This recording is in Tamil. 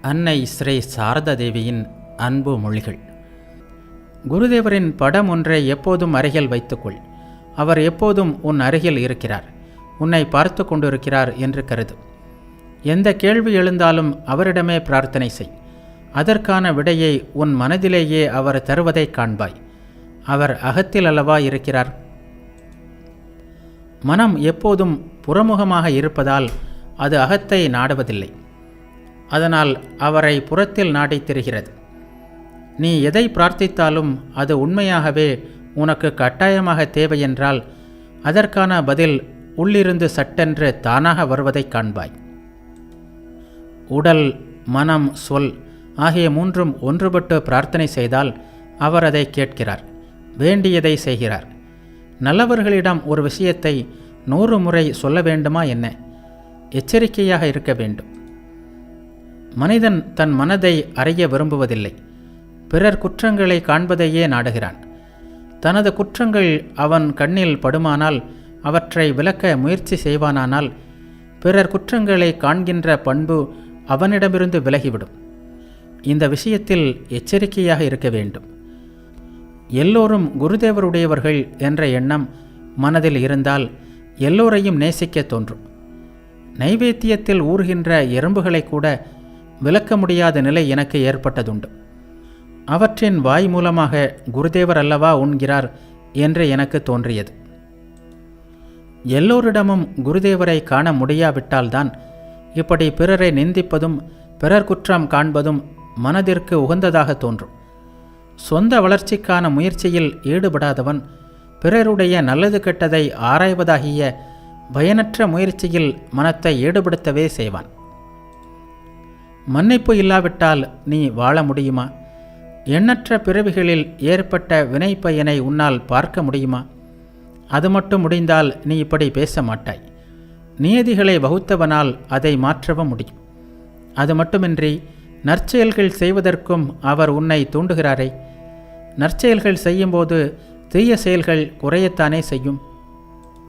அன்னை ஸ்ரீ சாரதா தேவியின் அன்பு மொழிகள். குருதேவரின் படம் ஒன்றை எப்போதும் அருகில் வைத்துக்கொள். அவர் எப்போதும் உன் அருகில் இருக்கிறார், உன்னை பார்த்து கொண்டிருக்கிறார் என்று கருது. எந்த கேள்வி எழுந்தாலும் அவரிடமே பிரார்த்தனை செய். அதற்கான விடையை உன் மனதிலேயே அவர் தருவதை காண்பாய். அவர் அகத்தில் அல்லவா இருக்கிறார். மனம் எப்போதும் புறமுகமாக இருப்பதால் அது அகத்தை நாடுவதில்லை. அதனால் அவரை புறத்தில் நாடித் திரிகிறது. நீ எதை பிரார்த்தித்தாலும் அது உண்மையாகவே உனக்கு கட்டாயமாக தேவையென்றால் அதற்கான பதில் உள்ளிருந்து சட்டென்று தானாக வருவதை காண்பாய். உடல், மனம், சொல் ஆகிய மூன்றும் ஒன்றுபட்டு பிரார்த்தனை செய்தால் அவர் அதை கேட்கிறார், வேண்டியதை செய்கிறார். நல்லவர்களிடம் ஒரு விஷயத்தை 100 முறை சொல்ல வேண்டுமா என்ன? எச்சரிக்கையாக இருக்க வேண்டும். மனிதன் தன் மனதை அறிய விரும்புவதில்லை. பிறர் குற்றங்களை காண்பதையே நாடுகிறான். தனது குற்றங்கள் அவன் கண்ணில் படுமானால் அவற்றை விலக்க முயற்சி செய்வானானால் பிறர் குற்றங்களை காண்கின்ற பண்பு அவனிடமிருந்து விலகிவிடும். இந்த விஷயத்தில் எச்சரிக்கையாக இருக்க வேண்டும். எல்லோரும் குருதேவருடையவர்கள் என்ற எண்ணம் மனதில் இருந்தால் எல்லோரையும் நேசிக்க தோன்றும். நைவேத்தியத்தில் ஊறுகின்ற எறும்புகளை கூட விலக்க முடியாத நிலை எனக்கு ஏற்பட்டதுண்டு. அவற்றின் வாய் மூலமாக குருதேவர் அல்லவா உண்கிறார் என்று எனக்கு தோன்றியது. எல்லோரிடமும் குருதேவரை காண முடியாவிட்டால்தான் இப்படி பிறரை நிந்திப்பதும் பிறர் குற்றம் காண்பதும் மனதிற்கு உகந்ததாக தோன்றும். சொந்த வளர்ச்சிக்கான முயற்சியில் ஈடுபடாதவன் பிறருடைய நல்லது கெட்டதை ஆராய்வதாகிய பயனற்ற முயற்சியில் மனத்தை ஈடுபடுத்தவே செய்வான். மன்னிப்பு இல்லாவிட்டால் நீ வாழ முடியுமா? எண்ணற்ற பிறவிகளில் ஏற்பட்ட வினை பயனை உன்னால் பார்க்க முடியுமா? அது மட்டும் முடிந்தால் நீ இப்படி பேச மாட்டாய். நியதிகளை வகுத்தவனால் அதை மாற்றவும் முடியும். அது மட்டுமின்றி நற்செயல்கள் செய்வதற்கும் அவர் உன்னை தூண்டுகிறாரே. நற்செயல்கள் செய்யும்போது தீய செயல்கள் குறையத்தானே செய்யும்.